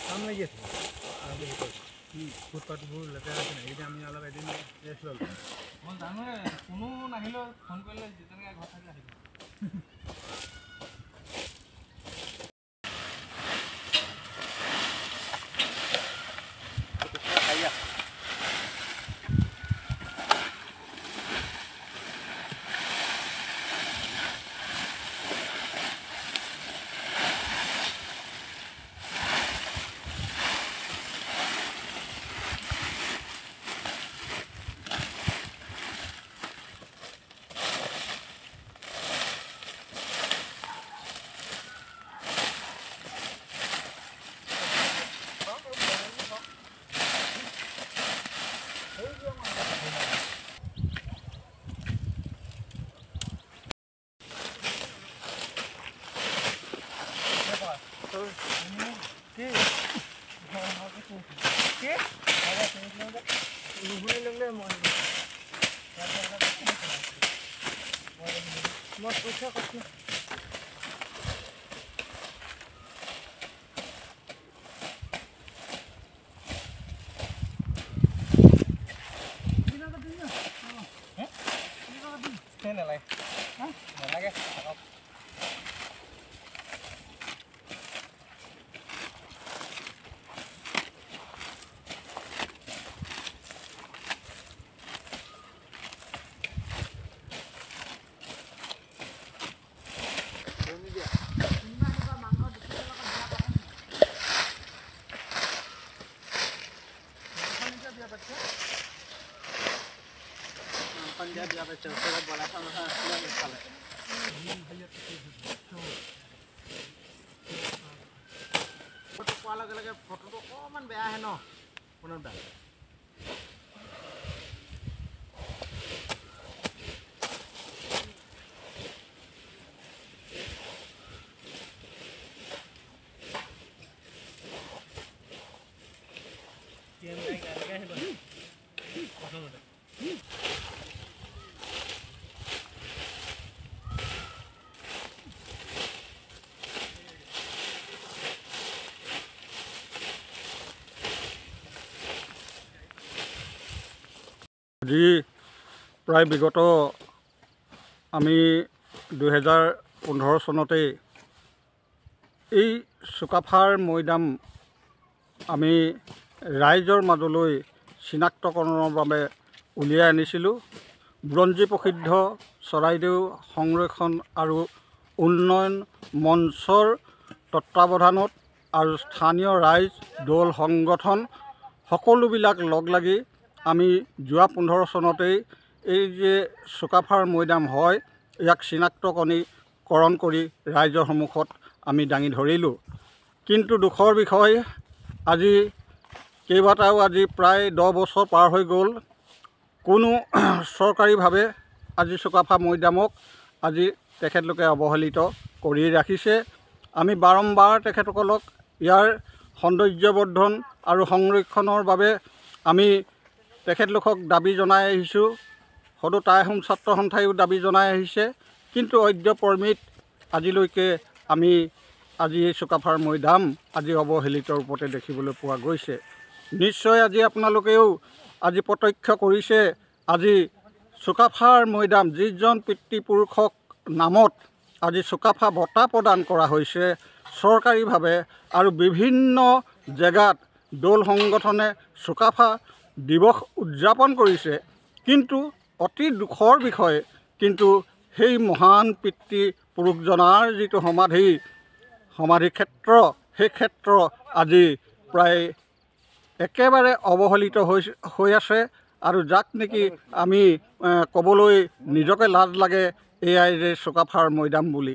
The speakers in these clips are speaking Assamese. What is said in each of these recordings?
কাম লাগি আছে ফুটপাথবোৰ লেতেৰা আছে নাই আমি অলপ এদিন ৰেষ্ট ল'লোঁ মই জানো কোনো নাহিলেও ফোন কৰিলে যেনেকৈ ঘৰত থাকে আহিব লগে ফটোটো অকণমান বেয়া আহে ন মনত দাল আজি প্ৰায় বিগত আমি 2015 চনতেই এই চুকাফাৰ মৈদাম আমি ৰাইজৰ মাজলৈ চিনাক্তকৰণৰ বাবে উলিয়াই আনিছিলোঁ। বুৰঞ্জী প্ৰসিদ্ধ চৰাইদেউ সংৰক্ষণ আৰু উন্নয়ন মঞ্চৰ তত্ত্বাৱধানত আৰু স্থানীয় ৰাইজ দল সংগঠন সকলোবিলাক লগ লাগি আমি যোৱা 15 চনতেই এই যে চুকাফাৰ মৈদাম হয় ইয়াক চিনাক্তকৰণ কৰি ৰাইজৰ সন্মুখত আমি দাঙি ধৰিলোঁ। কিন্তু দুখৰ বিষয় আজি কেইবাটাও আজি প্ৰায় 10 বছৰ পাৰ হৈ গ'ল, কোনো চৰকাৰীভাৱে আজি চুকাফা মৈদামক আজি তেখেতলোকে অৱহেলিত কৰি ৰাখিছে। আমি বাৰম্বাৰ তেখেতসকলক ইয়াৰ সৌন্দৰ্যবৰ্ধন আৰু সংৰক্ষণৰ বাবে আমি তেখেতলোকক দাবী জনাই আহিছোঁ। সদৌ আহোম ছাত্ৰ সন্থায়ো দাবী জনাই আহিছে, কিন্তু অদ্যপৰমিত আজিলৈকে আমি আজি এই চুকাফাৰ মৈদাম আজি অৱহেলিত ৰূপতে দেখিবলৈ পোৱা গৈছে। নিশ্চয় আজি আপোনালোকেও আজি প্ৰত্যক্ষ কৰিছে, আজি চুকাফাৰ মৈদাম যিজন পিতৃপুৰুষক নামত আজি চুকাফা বঁটা প্ৰদান কৰা হৈছে চৰকাৰীভাৱে, আৰু বিভিন্ন জেগাত দল সংগঠনে চুকাফা দিৱস উদযাপন কৰিছে, কিন্তু অতি দুখৰ বিষয় কিন্তু সেই মহান পিতৃপুৰুষজনাৰ যিটো সমাধি ক্ষেত্ৰ সেই ক্ষেত্ৰ আজি প্ৰায় একেবাৰে অৱহেলিত হৈ আছে। আৰু যাক নেকি আমি ক'বলৈ নিজকে লাজ লাগে এয়াই যে চুকাফাৰ মৈদাম বুলি।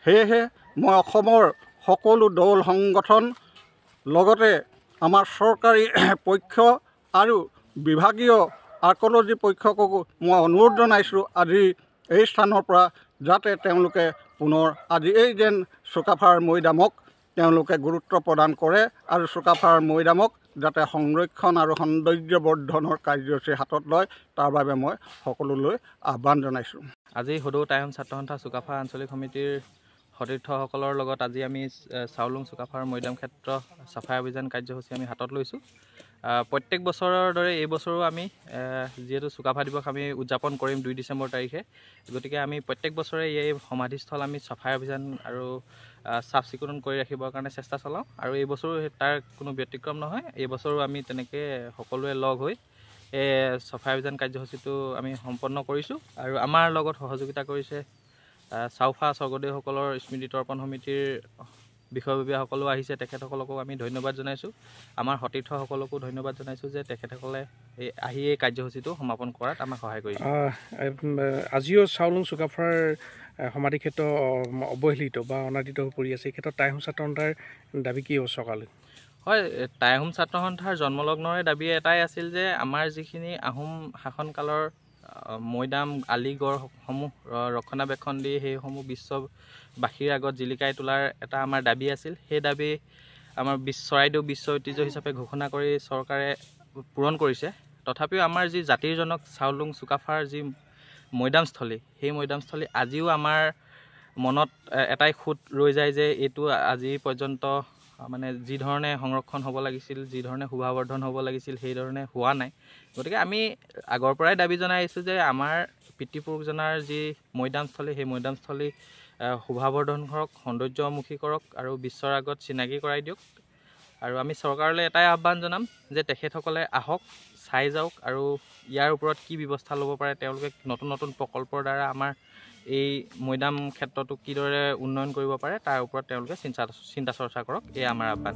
সেয়েহে মই অসমৰ সকলো দল সংগঠন লগতে আমাৰ চৰকাৰী পক্ষ আৰু বিভাগীয় আৰ্কলজী পক্ষকো মই অনুৰোধ জনাইছোঁ আজি এই স্থানৰ পৰা যাতে তেওঁলোকে পুনৰ আজি এই যেন চুকাফাৰ মৈদামক তেওঁলোকে গুৰুত্ব প্ৰদান কৰে আৰু চুকাফাৰ মৈদামক যাতে সংৰক্ষণ আৰু সৌন্দৰ্যবৰ্ধনৰ কাৰ্যসূচী হাতত লয়, তাৰ বাবে মই সকলোলৈ আহ্বান জনাইছোঁ। আজি সদৌ আহোম ছাত্ৰ সন্থা চুকাফা আঞ্চলিক সমিতিৰ সতীৰ্থসকলৰ লগত আজি আমি চাউলুং চুকাফাৰ মৈদাম ক্ষেত্ৰ চাফাই অভিযান কাৰ্যসূচী আমি হাতত লৈছোঁ। প্ৰত্যেক বছৰৰ দৰে এই বছৰো আমি যিহেতু চুকাফা দিৱস আমি উদযাপন কৰিম 2 ডিচেম্বৰ তাৰিখে, গতিকে আমি প্ৰত্যেক বছৰে এই সমাধিস্থল আমি চাফাই অভিযান আৰু চাফ চিকুণ কৰি ৰাখিবৰ কাৰণে চেষ্টা চলাওঁ, আৰু এই বছৰো তাৰ কোনো ব্যতিক্ৰম নহয়। এই বছৰো আমি তেনেকৈ সকলোৱে লগ হৈ এই চাফাই অভিযান কাৰ্যসূচীটো আমি সম্পন্ন কৰিছোঁ। আৰু আমাৰ লগত সহযোগিতা কৰিছে চাউফা স্বৰ্গদেউসকলৰ স্মৃতি তৰ্পণ সমিতিৰ বিষয়ববীয়াসকলো আহিছে, তেখেতসকলকো আমি ধন্যবাদ জনাইছোঁ। আমাৰ সতীৰ্থসকলকো ধন্যবাদ জনাইছোঁ যে তেখেতসকলে আহি এই কাৰ্যসূচীটো সমাপন কৰাত আমাক সহায় কৰিছে। আজিও চাউলুং চুকাফাৰ সমাধিক্ষেত্ৰ অৱহেলিত বা অনাদিত হৈ পৰি আছে, এই ক্ষেত্ৰত টাই আহোম ছাত্ৰ সন্থাৰ দাবী কি হ'ব চৰকাৰলৈ? হয়, টাই আহোম ছাত্ৰ সন্থাৰ জন্মলগ্নৰে দাবী এটাই আছিল যে আমাৰ যিখিনি আহোম শাসনকালৰ মৈদাম আলিগড়সমূহ ৰক্ষণাবেক্ষণ দি সেইসমূহ বিশ্ববাসীৰ আগত জিলিকাই তোলাৰ এটা আমাৰ দাবী আছিল। সেই দাবী আমাৰ চৰাইদেউ বিশ্ব ঐতিহ্য হিচাপে ঘোষণা কৰি চৰকাৰে পূৰণ কৰিছে। তথাপিও আমাৰ যি জাতিৰ জনক চাউলুং চুকাফাৰ যি মৈদামস্থলী, সেই মৈদামস্থলী আজিও আমাৰ মনত এটাই খুঁত ৰৈ যায় যে এইটো আজি পৰ্যন্ত মানে যি ধৰণে সংৰক্ষণ হ'ব লাগিছিল, যি ধৰণে শোভাবৰ্ধন হ'ব লাগিছিল, সেই ধৰণে হোৱা নাই। গতিকে আমি আগৰ পৰাই দাবী জনাই আহিছোঁ যে আমাৰ পিতৃপুৰুষজনাৰ যি মৈদামস্থলী, সেই মৈদামস্থলী শোভাবৰ্ধন কৰক, সৌন্দৰ্যমুখী কৰক আৰু বিশ্বৰ আগত চিনাকি কৰাই দিয়ক। আৰু আমি চৰকাৰলৈ এটাই আহ্বান জনাম যে তেখেতসকলে আহক, চাই যাওক, আৰু ইয়াৰ ওপৰত কি ব্যৱস্থা ল'ব পাৰে, তেওঁলোকে নতুন নতুন প্ৰকল্পৰ দ্বাৰা আমাৰ এই মৈদাম ক্ষেত্ৰটো কিদৰে উন্নয়ন কৰিব পাৰে তাৰ ওপৰত তেওঁলোকে চিন্তা চৰ্চা কৰক, এয়া আমাৰ আহ্বান।